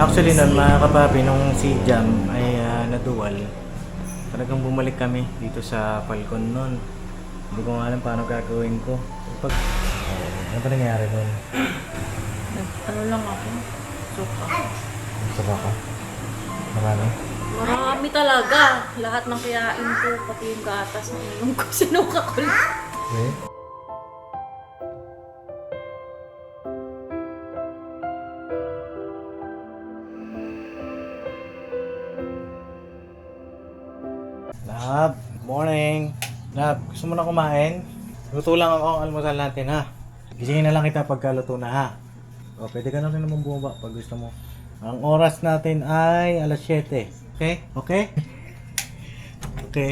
Actually nun mga kapapi, nung si Jam ay naduwal, talagang bumalik kami dito sa Falcon nun. Hindi ko nga alam paano gagawin ko. Pag... ano ba nangyari nun? Ano lang ako? Suka. Saba ka? Marami? Marami talaga. Lahat ng kayain ko, pati yung gatas na inom ko, sinuka ko lang. Okay. Lab, morning. Lab, gusto mo na kumain? Luto lang ako ang almusal natin ha. Gisingin na lang kita pagka luto na ha. O, pwede ka na rin naman bumaba pag gusto mo. Ang oras natin ay alas 7. Okay? Okay? Okay.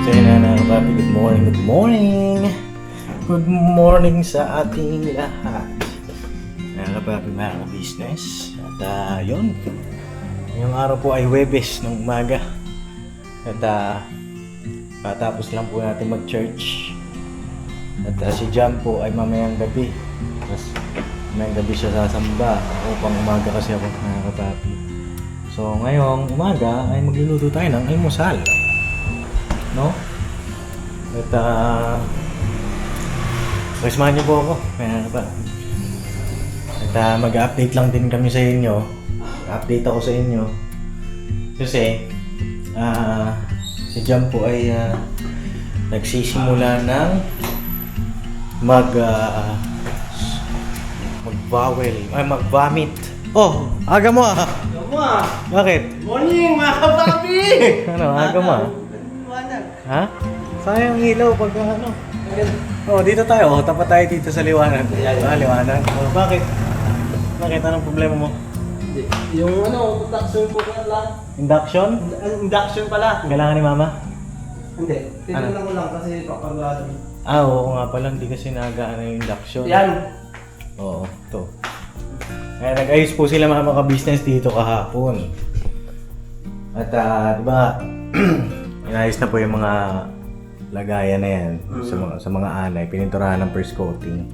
So yun na kapapi, good morning, good morning. Good morning sa ating lahat. Mga kapapi, mga business. At yun. Ngayong araw po ay Huwebes ng umaga. At patapos lang po natin mag-church. At si Jam po ay mamayang gabi. Tapos mamayang gabi siya sasamba. Upang umaga kasi ako mga kapapi. So ngayong umaga ay magluluto tayo ng almusal. No? At kasamahan niyo po ako mga kapapi. At mag-update lang din kami sa inyo. Update ako sa inyo kasi si Jam po ay nagsisimula ng mag-vomit. Oh, aga mo ah. Aga mo ah. Bakit? Morning mga kapapi! Ano, aga mo ah? Liwanag. Ha? Sayang ilaw pag ano. Oh, dito tayo. Oh, tapat tayo dito sa liwanag. Liwanag. Oh, bakit? Bakit? Anong problema mo? Hindi. Yung induction ko lang. Induction? Induction pala. Kailangan ni mama? Hindi. Tinanong ko lang kasi papagado. Oo nga pala. Hindi kasi nagaan yung induction. Yan. Oo, to. Kaya nag-ayos po sila mga business dito kahapon. At di ba, inayos na po yung mga lagayan na yan sa mga anay. Pininturahan ng first coating.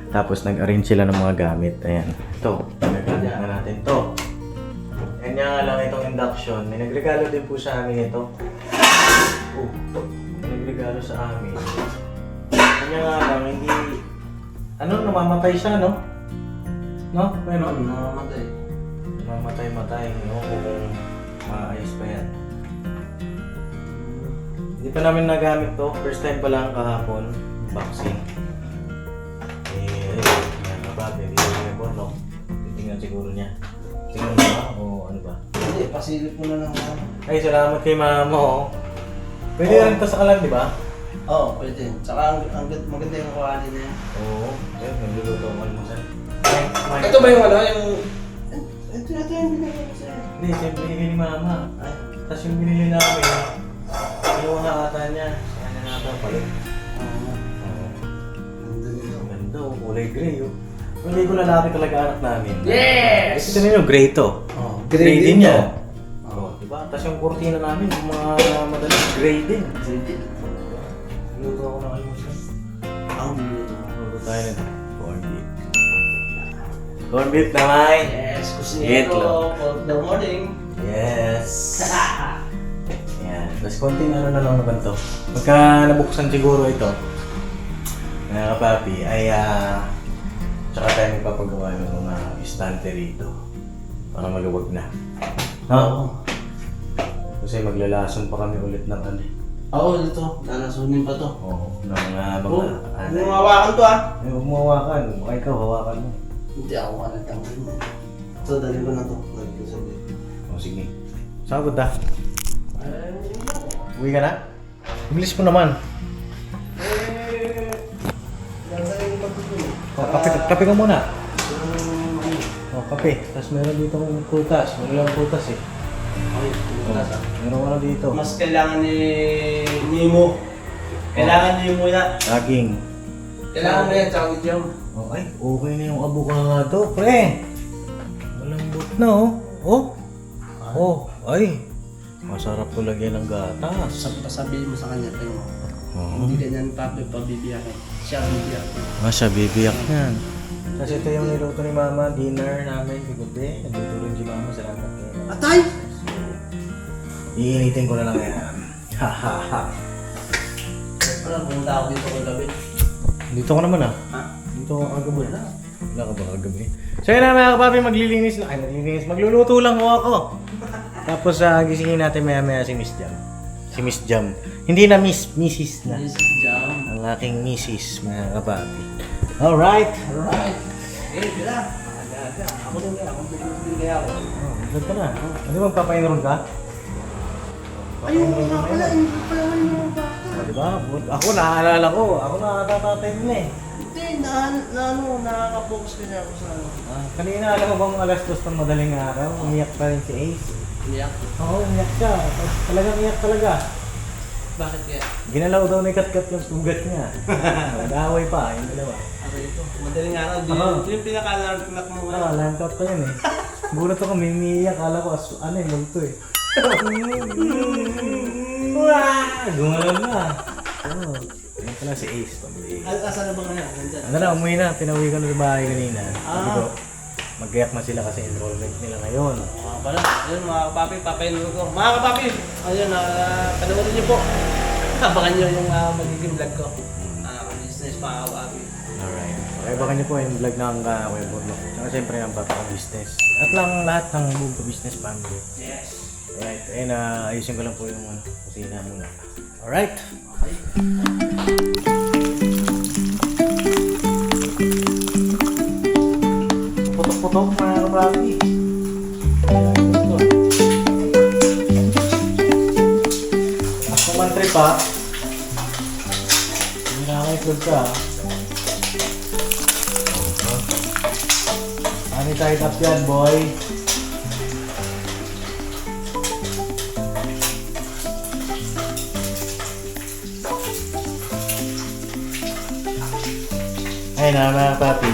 Tapos nag-arrange sila ng mga gamit. Ayan. Ito. Nagagamit na natin to. Yan nga lang itong induction. May nagregalo din po sa amin ito. May nagregalo sa amin. Kanya nga lang, hindi... Ano, namamatay siya, no? No? Pero, Namamatay. namamatay-matay. No? Kung maayos pa yan. Hindi pa namin nagamit to. First time pa lang kahapon. Boxing. Yan na ba? Hindi ko yung bono. Titingnan siguro niya. Tingnan mo ba? O ano ba? Hindi, pasilip mo na lang ako. Ay, salamat kay mama oh. Pwede rin ito sa kalan, di ba? Oo, pwede. Tsaka maganda yung quality niya. Oo. Ayun, nagluluto ang almusal. Ito ba yung ano? Ito yung binigay ko sa'yo. Hindi, siya binigay ni mama. Ay. Tapos yung binili namin, yung ata niya. Sa kanya nata palit. Oo. Oo. Ganda nito. Ganda oh, kulay gray oh. Hindi ko lalaki talaga anak namin. Yes! Ito nyo, gray to. Oh, Gray din to. yan. Oo, diba? Tapos yung kurtina namin, yung mga madalas, gray din. Gray din. Luto ako ng almusal. Ang beauty. Luto tayo ng corned beef. Corned beef na may. Yes, Itlog. kusinero for the morning. Yes. Yan. Tapos konting ano na lang naman to. Pagka nabuksan siguro ito, mga kapapi, ay tsaka tayo magpapagawa ng mga istante rito. Para maluwag na. No? Kasi maglalason pa kami ulit ng ano. Oo, dito. Nanasunin pa to. Oo, ng mga Oh, anay. humawakan to ah. Ay, huwag mo hawakan. Baka ikaw hawakan mo. Hindi ako manatanggal mo. So, dali ko na to. Dali ko sabihin. O sige. Saan ka punta? Ay, Uwi ka na? Bilis mo naman. gagawin ko to. O, kape ka muna. O, kape. Tapos meron dito kong prutas. Walang prutas eh. Ay, prutas ah. Meron ka na dito. Mas kailangan ni Nemo. Kailangan ni Nemo yan. Saging. Kailangan mo yan, tsaka jam. Oh, ay, okay na yung avocado, pre. Malambot na, oh. Oh. Oh, ay. Masarap to lagyan ng gatas. Sabihin mo sa kanya, tayo mo. Oo. Hindi ganyan papi pabibiyakin. Siya ang bibiyakin. Siya bibiyak yan. Kasi ito yung niluto ni Mama, dinner namin kagabi. Nagluto rin si Mama, salamat kayo. Atay! Iinitin ko na lang yan. Hahaha. Wala, pumunta ako dito kagabi. Dito ko naman ah. Ha? Dito ko kagabi. Wala ka ba kagabi? So yun na mga kapapi, maglilinis na. Ay, maglilinis. Magluluto lang ho ako. Tapos gisingin natin maya-maya si Miss Jam. Si Miss Jam. Hindi na Miss, Mrs. na. Yes, jam. Ang aking Mrs. mga kapapi. Alright. Alright. Eh, bila. Aga-aga. Ako din kaya. Ako bigay ako. Oh, maglag ka na. Hindi mo magpapainron ka? Ayun nga pala. Ayun pala nga yung bata. Diba? Ako naaalala ko. Ako nakatatay din eh. Hindi, nakaka-focus ka niya ako sa ano. Kanina alam mo bang alas 2 ng madaling araw? Umiyak pa rin si Ace. Iyak. Oo, umiyak siya. Talagang umiyak talaga. Bakit kaya? Ginalaw daw ni Kat-Kat yung sugat niya. Nag-away pa, yung dalawa. Ako ito. Madaling araw. Ito yung pinaka-alarm mo. Line cut ko yan eh. Gulat ako, may umiiyak. Kala ko, ano eh, multo eh. Gumalan na. Oo. Ayun pala si Ace. Asan na ba ngayon? Nandyan. Ano na, umuwi na. Pinauwi ko na sa bahay kanina. Sabi ko, mag-gayak na sila kasi enrollment nila ngayon. Mga pala. Ayun mga kapapi. Papainulo ko. Mga kapapi! Ayun, panoorin niyo po. Abangan niyo yung magiging vlog ko. Business mga kapapi. Alright. Okay, baka niyo po yung vlog ng Kuya Burlok. Saka siyempre ng Bata Ka Business. At lang lahat ng Boom Ka Business family. Yes. Alright. Ayun, ayusin ko lang po yung kusina muna. Alright. Putok-putok mga kapapi. Ako man trip ha. Hindi na naka-upload ka ha. Ano tied up yan boy? Ayun na mga papi.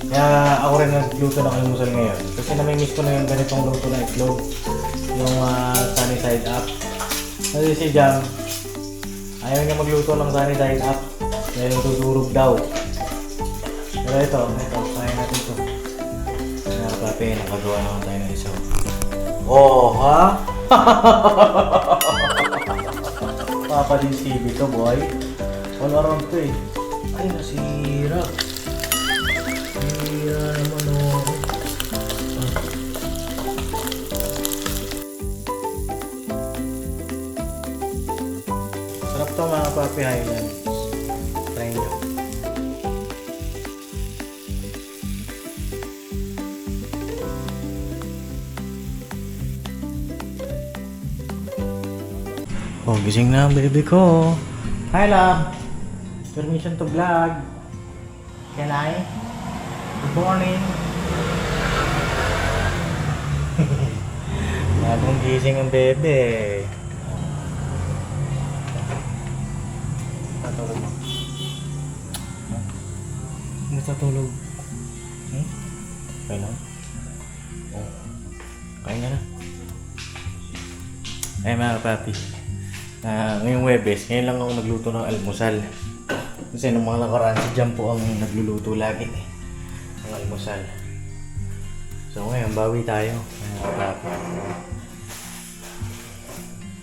Kaya ako rin nagluto ng almusal ngayon. Kasi namimiss ko na yung ganitong luto na itlog. Yung sunny side up. Kasi si Jam, ayaw niya magluto ng sunny side up. Dahil tutulog daw. Pero ito, kaya natin ito. Mga papi, nakagawa naman tayo ng isa. Oh, ha? Papa din CV to boy. All around to eh. Ay, nasira. Nasira naman oh. Sarap to mga papi Highlands. Try nyo. Oh, gising na ang baby ko. Hi, love. Permission to vlog. Can I? Good morning. Bagong gising ang bebe. Natulog mo. Natutulog. Okay lang? Oh. Kain ka na. Ay mga papi. Ngayong Webes, ngayon lang ako nagluto ng almusal. Kasi nung mga nakaraan si Jam po ang nagluluto lagi eh. Ang almusal. So ngayon, bawi tayo.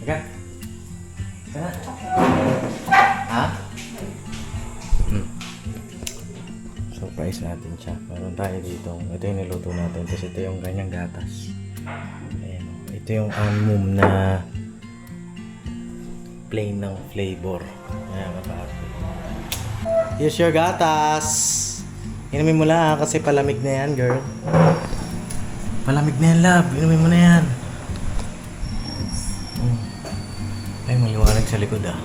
Teka. Teka. Ha? Surprise natin siya. Meron tayo dito. Ito yung niluto natin. Tapos ito yung kanyang gatas. Ayan. Ito yung amum na plain ng flavor. Ayan, kapatid. Here's your gatas. Inumin mo lang kasi palamig na yan, girl. Palamig na yan, love. Inumin mo na yan. Ay, maliwanag sa likod ah.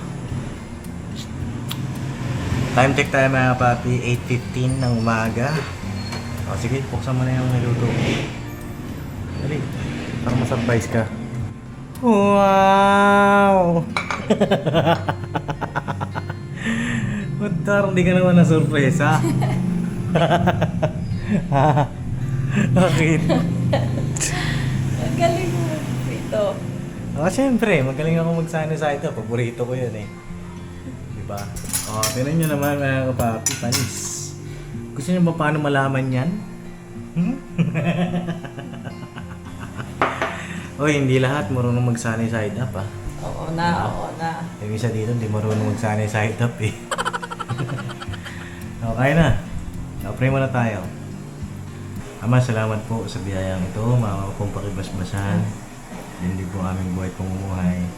Time check tayo mga papi. 8:15 ng umaga. O sige, buksan mo na yung niluto. Dali. Para ma-surprise ka. Wow! Ba't hindi ka naman na-surprise, ha? Bakit? Ang galing mo ito. Siyempre, magaling ako mag-sunny-side up. Paborito ko yun eh. Diba? Tinan nyo naman mga kapapi, panis. Gusto niyo ba paano malaman yan? Hmm? Oy, hindi lahat marunong magsanay side up ah. Oo na. Yung isa dito hindi marunong magsanay side up eh. Okay na. Pray muna tayo. Ama, salamat po sa biyayang ito. Mga pong pakibasbasan. Hindi po aming buhay pamumuhay.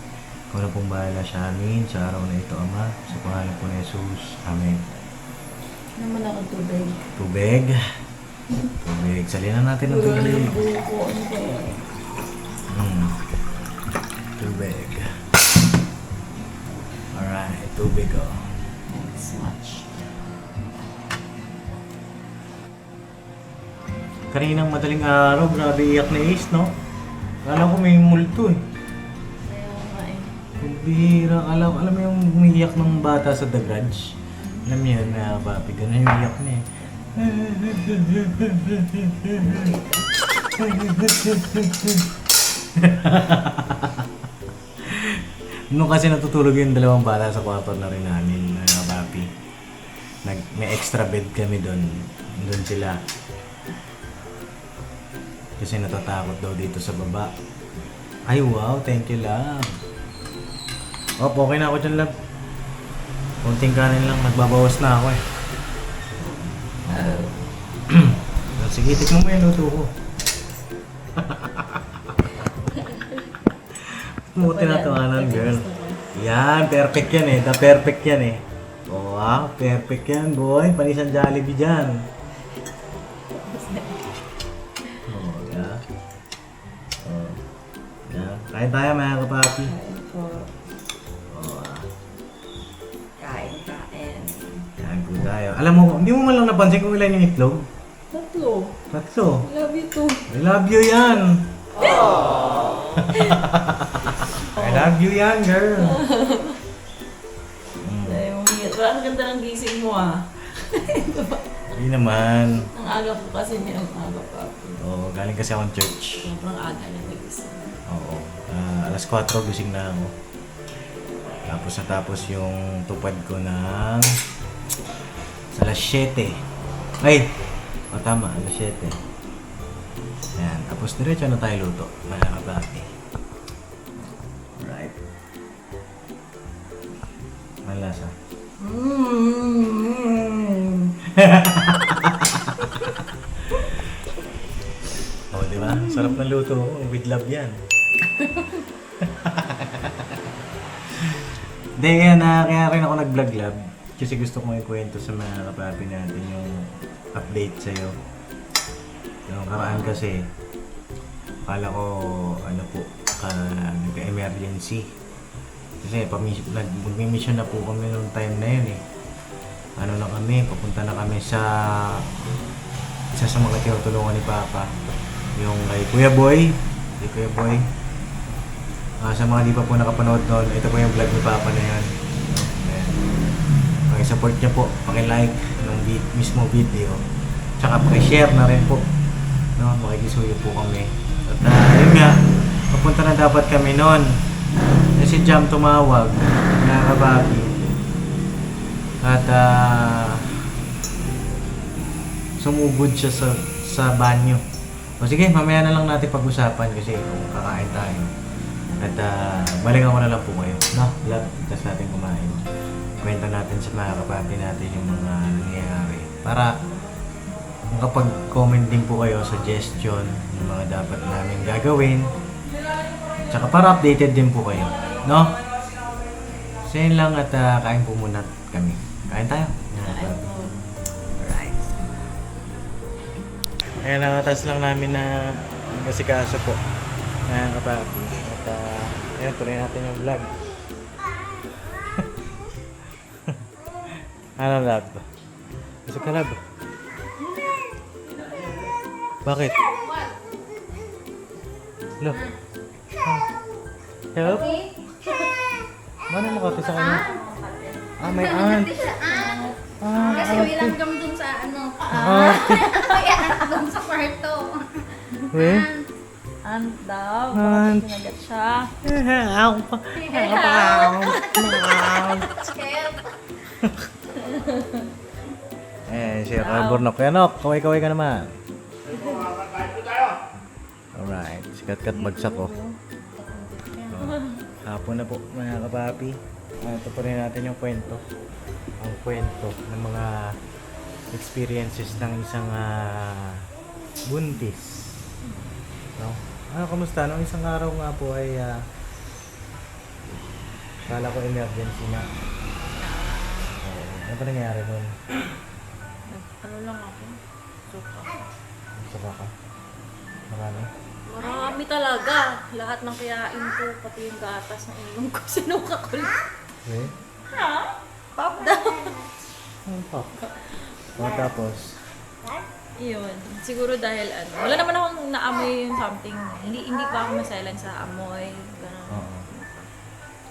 Kung na pong bahala sa amin sa araw na ito, Ama. Sa pangalan po ni Jesus. Amen. Naman ako tubig. Tubig. Tubig. Salinan natin ng tubig. Buko. Ano ba yan? Tubig. Alright, tubig oh. Thanks much. Kaninang madaling araw, grabe iyak na Ace, no? Kala ko may multo eh. Kaya nga eh. Kung bihira, alam mo yung umiiyak ng bata sa The Grudge? Alam niyo yun na papi, ganun yung iyak niya eh. Nung kasi natutulog yung dalawang bata sa kwarto na rin namin, papi. May extra bed kami doon. Doon sila. Kasi natatakot daw dito sa baba. Ay wow, thank you love. Okay na ako dyan love. Kunting kanin lang, nagbabawas na ako eh. Sige, tikman mo yung luto ko. Muti na tawanan girl. Yan, perfect yan eh. The perfect yan eh. Oh, wow, perfect yan boy. Panisan Jollibee dyan. Kain tayo mga kapapi. Kain. Kain po tayo. Alam mo, hindi mo man lang napansin kung ilan yung itlog? Tatlo. Tatlo. I love you too. I love you yan. I love you yan, girl. Ang ganda ng gising mo ah. Hindi naman. Ang aga po kasi niya, ang aga pa. Oo, galing kasi akong church. Sobrang aga niya nagising. Oo. Alas 4 gising na ako. Tapos natapos yung tupad ko ng sa alas 7. Ay! Tama, alas 7. Ayan. Tapos diretso na tayo luto. Mga kabati. Alright. Malasa. Oh, di ba? Sarap ng luto ko. With love yan. Hindi, kaya rin ako nag-vlog lab. Kasi gusto kong ikwento sa mga kapapi natin yung update sa'yo. Yung karaan kasi, akala ko, nagka-emergency. Kasi mag-mission na po kami noong time na yun eh. Papunta na kami sa isa sa mga tinutulungan ni Papa. Yung kay Kuya Boy. Sa mga di pa po nakapanood noon, ito po yung vlog ni Papa na yan. Paki-support niyo po, paki-like ng mismo video. Tsaka paki-share na rin po. No, makikisuyo po kami. At yun nga, papunta na dapat kami noon. Si Jam tumawag na kabagi. At sumugod siya sa banyo. O sige, mamaya na lang natin pag-usapan kasi kung kakain tayo. At balikan ko na lang po kayo. No, vlog. Tapos natin kumain. Kwento natin sa mga kapatid natin yung mga nangyayari. Para makapag-comment din po kayo, suggestion, yung mga dapat namin gagawin. Tsaka para updated din po kayo. No? So yun lang at kain po muna kami. Kain tayo. Alright. Ayan, nakatas lang namin na kasikaso po. Ayan kapatid. At ayan, tuloy natin yung vlog. Ano lab? Gusto ka lab? Bakit? Look. Help? Mana nakati sa kanya? May aunt. Kasi wilang kami dun sa ano. Yan, dun sa kwarto. Weh? Aunt daw. Aunt. Bakit sinagat siya? Ako pa. Help. Eh, Ayan, si Burnok. Yanok, kaway-kaway ka naman. Alright, sikat-kat bagsak ko. Hapon na po, mga kapapi. Ito pa rin natin yung kwento. Ang kwento ng mga experiences ng isang buntis. No? Kamusta? Noong isang araw nga po ay kala ko emergency na. Ano ba nangyari nun? Ano lang ako? Suka. Saka ka? Marami? Marami talaga. Lahat ng kayain ko, pati yung gatas na inom ko, sinuka ko lang. Okay? Ha? Pop daw. Ano pa? Tapos? Yun. Siguro dahil ano. Wala naman akong naamoy yung something. Hindi pa ako maselan sa amoy. Ganun. Oo.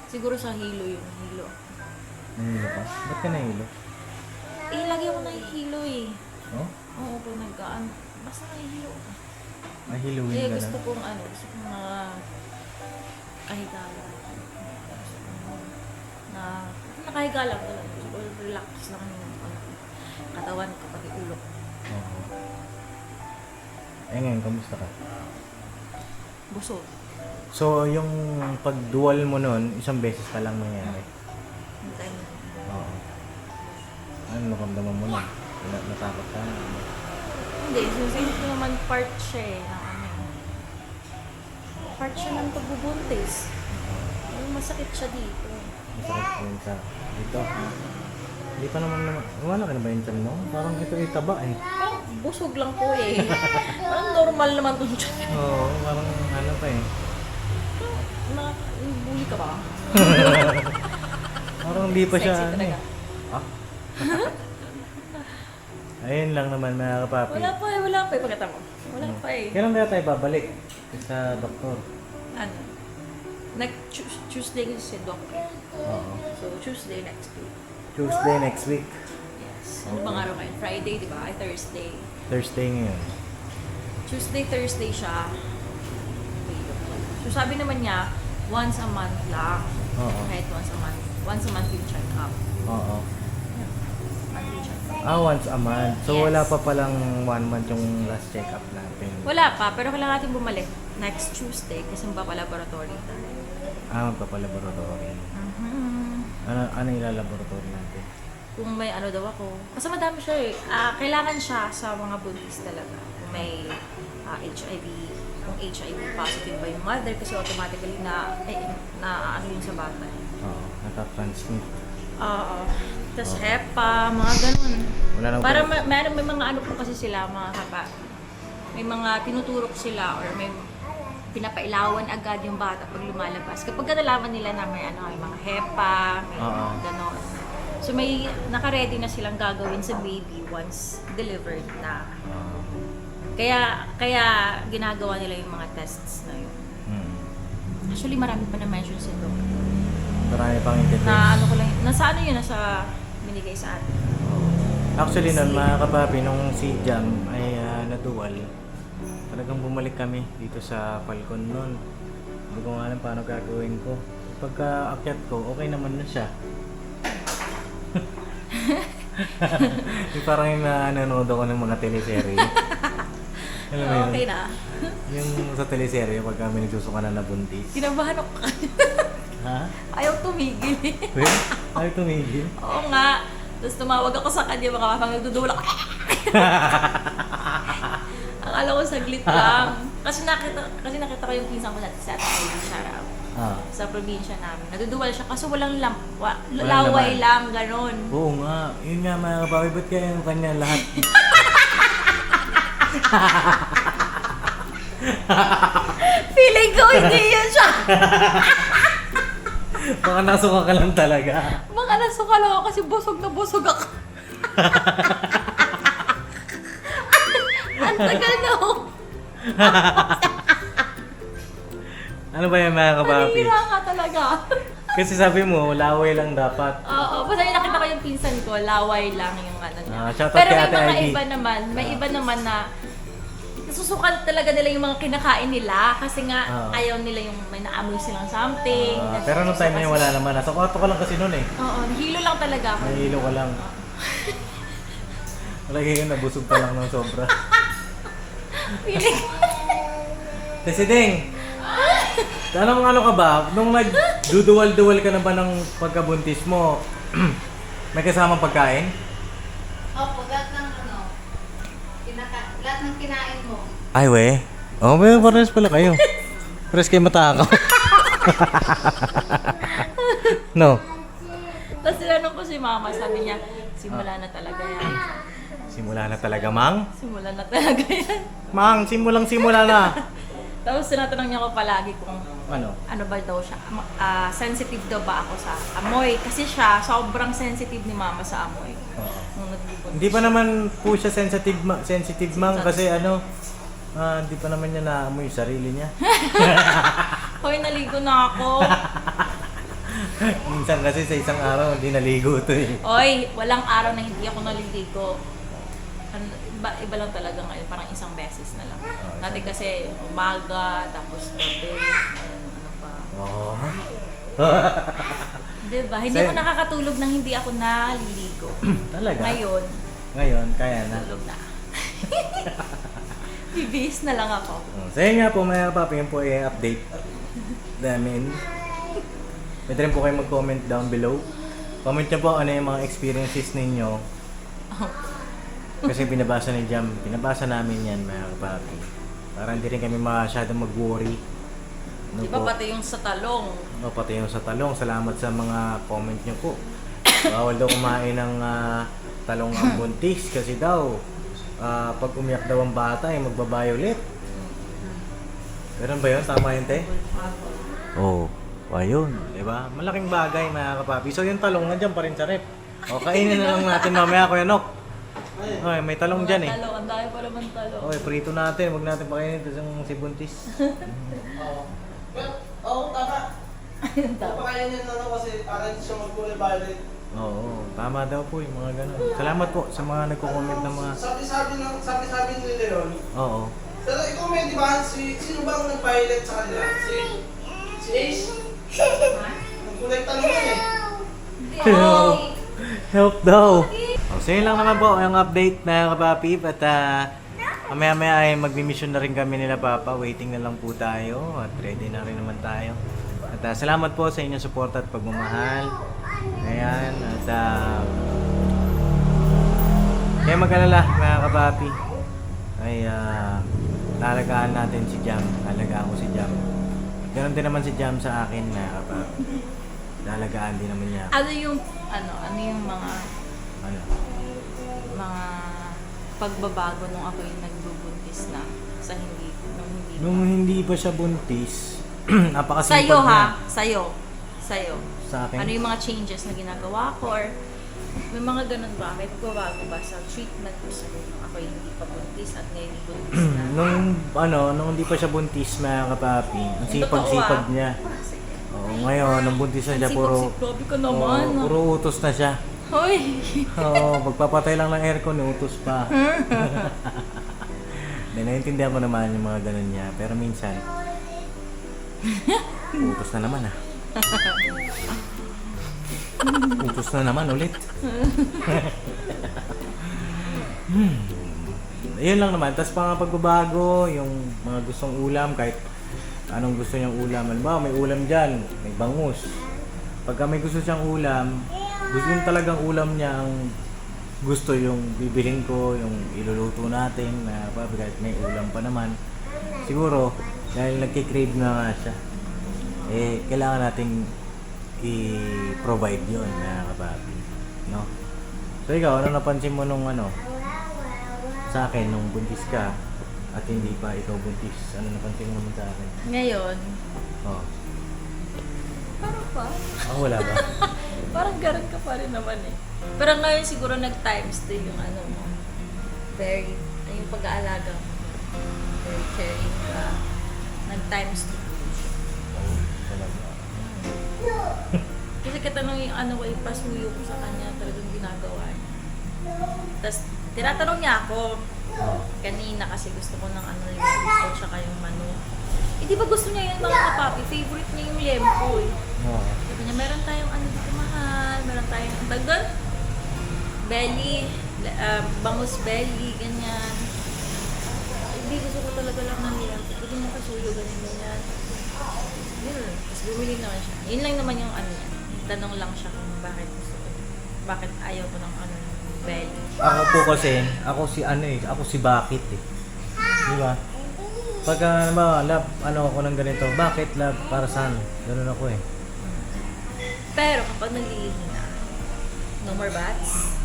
Siguro sa hilo yun. Hilo. Nahilo ka? Ba't ka nahilo? Eh, lagi ako nahihilo eh. Oh? Oo, pag nagkaan. Basta nahihilo ako. Mahiluin Eh, ka gusto na? kong ano, gusto kong mga kahigala. Na, nakahiga lang talaga. Gusto ko relax lang yung katawan ko, pati ulo. Oo. Eh ngayon, kamusta ka? Busog. So, yung pag-dual mo nun, isang beses pa lang nangyari? Hintayin mo. Oo. Ano nakamdaman mo nun? Natakot ka? Hindi, susunod ko naman part siya eh. Ng ano. Part siya ng pagbubuntis. Masakit siya dito. Masakit yun sa dito. Hindi pa naman wala ka na ba yung tiyan mo? Parang ito ay taba eh. Parang busog lang po eh. Parang normal naman itong tiyan. Oo, parang ano pa eh. Bully ka ba? Parang hindi pa siya Sexy ano talaga. eh. Ah? Ayun lang naman mga kapapi. Wala pa eh. Pagkata mo. Wala pa eh. Kailan kaya tayo babalik sa doktor? Ano? Tuesday kasi si Doctor. Oo. So, Tuesday next week. Tuesday next week. Yes. Ano bang araw ngayon? Friday, di ba? Ay, Thursday. Thursday ngayon. Tuesday, Thursday siya. So, sabi naman niya, once a month lang. Oo. Kahit once a month. Once a month yung check-up. Oo. Monthly check-up. Once a month. So, Yes. wala pa palang 1 month yung last check-up natin. Wala pa, pero kailangan natin bumalik next Tuesday kasi magpapalaboratory tayo. Magpapalaboratory. Mhm. Ano ilalaboratory natin? Kung may ano daw ako. Kasi madami siya eh. Kailangan siya sa mga buntis talaga. Kung may HIV, kung HIV positive ba yung mother kasi automatically na ano yun sa bata. Oo. Natatransmit. Oo. Tapos HEPA, mga ganun. Wala nang Para may mga ano po kasi sila, mga kapa. May mga tinuturok sila or may pinapailawan agad yung bata pag lumalabas. Kapag nalaman nila na may ano, may mga HEPA, may Oo. ganon. So may naka-ready na silang gagawin sa baby once delivered na. Kaya ginagawa nila yung mga tests na yun. Actually marami pa na-mention si Doc. Marami pang i-test. Na ano ko lang, nasa ano yun, nasa binigay sa atin. Actually nun, mga kapapi, nung si Jam ay naduwal, talagang bumalik kami dito sa Falcon nun. Hindi ko nga alam paano gagawin ko. Pagka akyat ko, okay naman na siya. Yung parang yung nanonood ako ng mga teleserye. Alam mo yun? Okay na. Yung sa teleserye, pag kami nagsusuka na nabuntis. Kinabahan ako. Ha? Ayaw tumigil eh. Well, ay tumigil. Oo nga. Tapos tumawag ako sa kanya, mga kapag nagdudulak. Akala ko saglit lang. Kasi nakita ko yung pinsan ko sa Sarap. Sa probinsya namin. Naduduwal siya kasi walang laway naman. lang, ganon. Oo nga. Yun nga mga kapapi, ba't kaya yung kanya lahat? Feeling ko hindi yun siya. Baka nasuka ka lang talaga. Baka nasuka lang ako kasi busog na busog ako. Ang tagal na ako. Ano ba yan mga kapapi? Nanira ka talaga. Kasi sabi mo, laway lang dapat. Oo, basta yung nakita ko yung pinsan ko, laway lang yung ano niya. Shoutout Pero kay may Ate mga Ivy. iba naman, na susukan talaga nila yung mga kinakain nila kasi nga ayaw nila yung may naamoy silang something. Pero nung time na yun, wala naman. Nasa kwarto ka lang kasi nun eh. Oo, hilo lang talaga ako. Nahilo ka lang. Malagay ko nabusog pa lang ng sobra. Feeling Kasi Deng, ano ka ba? Nung nagduduwal-duwal ka na ba ng pagkabuntis mo, may kasamang pagkain? Opo, lahat ng lahat ng kinain mo. Ay, we. Oh, may pares pala kayo. Pares kayo matakaw. No. Tapos tinanong ko si mama, sabi niya, simula na talaga yan. Simula na talaga, Mang. Simula na talaga yan. Mang, simula na. Tapos tinatanong niya ko palagi kung Ano ba daw siya, sensitive daw ba ako sa amoy. Kasi siya, sobrang sensitive ni mama sa amoy. Oo. Nung nagbubuntis. Hindi pa naman po siya sensitive, Mang, kasi hindi pa naman niya naamoy yung sarili niya. Hoy, naligo na ako. Minsan kasi sa isang araw, hindi naligo ito eh. Oy, walang araw na hindi ako naliligo. Iba lang talaga ngayon, parang isang beses na lang. Dati kasi umaga, tapos gabi, ano pa. Oo. Diba? Hindi ako nakakatulog nang hindi ako naliligo. Talaga? Ngayon, kaya na. tulog na. Bibihis na lang ako. So yun nga po mga papi, yun po ay update namin. Pwede rin po kayo mag-comment down below. Comment nyo po ano yung mga experiences ninyo. Kasi binabasa ni Jam, binabasa namin yan mga papi. Para hindi rin kami masyadong mag-worry. Ano Diba po? pati yung sa talong? Pati yung sa talong. Salamat sa mga comment nyo po. Bawal daw kumain ng talong ang buntis kasi daw pag umiyak daw ang bata ay magbabayulit. Meron ba yun? Tama yun, te? Oo. Ayun. Diba? Malaking bagay mga kapapi. So yung talong nandiyan pa rin sa rep. O kainin na lang natin mamaya, Kuya Nok. Ay, may talong dyan eh. Talong, ang dami pa naman talong. Okay, prito natin. Huwag natin pakainin ito si buntis. Oo, tama. Ayun, tama. Papakainin na kasi para hindi siya mag-kulay violet. Oo, tama daw po yung mga ganun. Salamat po sa mga nagko-comment ng mga... Sabi nila yun. Oo. Pero ikaw may di ba, sino bang nag-violet sa kanila? Si Ace? Nagkulay talong yan eh. Help! Help daw! So yun lang naman po yung update na kapapi. At mamaya ay magmi-mission na rin kami nila Papa. Waiting na lang po tayo at ready na rin naman tayo. At salamat po sa inyong support at pagmamahal. Ayan. At kaya mag-alala mga kapapi. Ay lalagaan natin si Jam. Lalagaan ko si Jam. Ganon din naman si Jam sa akin mga kapapi. Lalagaan din naman niya. Ano yung mga Ano? pagbabago nung ako yung nagbubuntis na sa Nung hindi pa siya buntis, napakasipag Sa'yo niya. ha? Sa'yo. Sa akin? Ano yung mga changes na ginagawa ko or may mga ganun ba? May pagbabago ba sa treatment ko sa nung ako yung hindi pa buntis at ngayon yung buntis na? nung hindi pa siya buntis mga kapapi, ang Yung sipag-sipag totoo, niya. Sige. Oo, ngayon, nung buntis na siya, Grabe ka naman. oo, puro utos na siya. Hoy! Oo, pagpapatay lang ng aircon, utos pa. Naiintindihan ko naman yung mga ganun niya, pero minsan, utos na naman Utos na naman ulit. Ayun lang naman. Tapos pagbabago, yung mga gustong ulam, kahit anong gusto niyang ulam. Halimbawa, may ulam dyan, may bangus. Pagka may gusto siyang ulam, gusto yung talagang ulam niya ang gusto yung bibilin ko, yung iluluto natin, na kahit may ulam pa naman. Siguro, dahil nagkikrave na nga siya, kailangan nating i-provide yun na kapapi, no? So ikaw, ano napansin mo nung sa akin nung buntis ka at hindi pa ikaw buntis? Ano napansin mo naman sa akin? Ngayon, Oh. parang pa. Wala ba? Parang ganun ka pa rin naman eh. Pero ngayon siguro nag-times 2 yung mo. Very, yung pag-aalaga mo. Very caring ka. Nag-times 2. Oh, talaga. Kasi katanong yung ko, ipasuyo ko sa kanya, talagang ginagawa niya. Tapos, tinatanong niya ako, kanina kasi gusto ko ng lempo, tsaka yung manok. Di ba gusto niya yun mga kapapi? Favorite niya yung lempo eh. Oh. Sabi niya, meron tayong dito mahal, meron tayong dagan, belly, bangus belly, ganyan. Hindi, gusto ko talaga lang ng liyan. Pwede mo kasuyo, ganyan. Yun. Tapos bumili naman siya. Yun lang naman yung ano niya. Tanong lang siya kung bakit gusto ko. Bakit ayaw ko ng ano, belly. Ako po kasi, ako si Bakit eh. Di ba? Pagka love, ako ng ganito, bakit love, para saan? Ganun ako eh. Pero kapag naghihina, no more bats.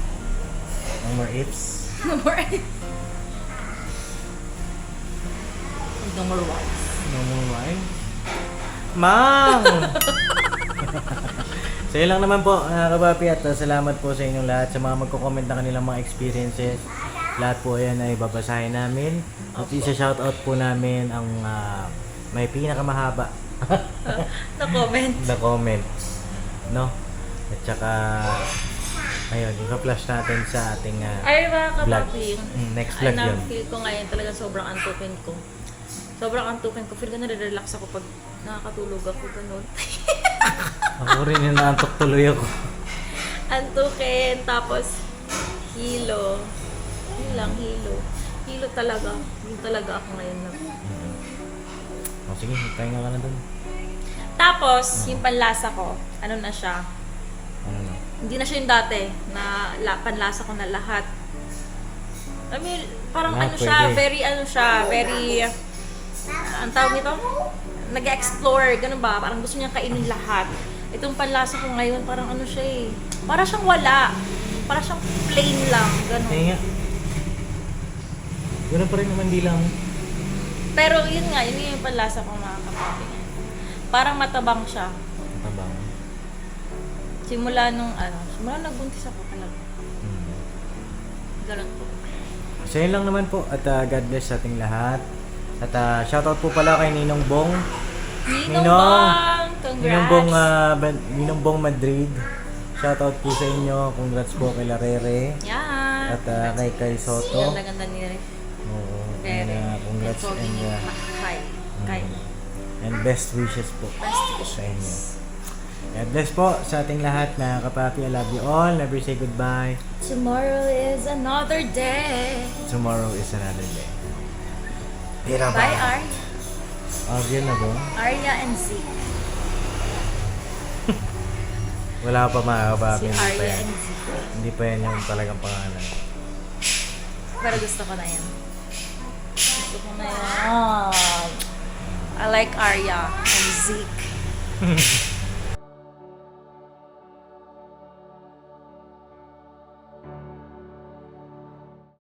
No more ifs. No more no more wives. No more wine. Mang! So yun lang naman po, kabapi, at salamat po sa inyong lahat sa mga magko-comment na kanilang mga experiences. Lahat po yan ay babasahin namin. At isa-shoutout po namin ang may pinakamahaba Na comment. na comment. No? At saka, ayun, ipa-flash natin sa ating Ay, mga vlog. kapapi. Next vlog yun. Feel ko ngayon talaga sobrang antukin ko. Sobrang antukin ko. Feel ko nare-relax ako pag nakakatulog ako. Ganun. Ako rin yung naantok tuloy ako. Antukin. Tapos, hilo. Yun lang, hilo. Hilo talaga. Yun talaga ako ngayon na. O sige, pahinga ka na dun. Tapos, yung panlasa ko, ano na siya, Ano na? hindi na siya yung dati na panlasa ko na lahat. I mean, parang Lahat ano siya, pwede. very, ang tawag nito? Nag-explore, ganun ba? Parang gusto niyang kainin lahat. Itong panlasa ko ngayon, parang ano siya eh. Para siyang wala. Para siyang plain lang, ganun. Pahinga. Ganun pa rin naman di lang. Pero yun nga, yun yung panlasa ko mga kapatid. Parang matabang siya. Matabang. Simula nagbuntis ako talaga. Ganun po. So yun lang naman po, at God bless sa ating lahat. At shoutout po pala kay Ninong Bong. Ninong Bong! Congrats! Ninong Bong Madrid. Shoutout po sa inyo. Congrats po kay Larere. Yan! At kay Soto. Yan, ganda ni Oo. Rere. Congrats Pogi and, ni Kai. and best wishes po Best sa inyo. wishes. God bless po sa ating lahat, mga kapapi. I love you all. Never say goodbye. Tomorrow is another day. Tomorrow is another day. Tira ba? Bye, Arya. Arya na ba? Arya and Z. Wala pa, mga kapapi. Si Hindi pa Arya yan. and Z. Hindi pa yan yung talagang pangalan. Pero gusto ko na yan. Gusto ko na yan. I like Arya and Zeke.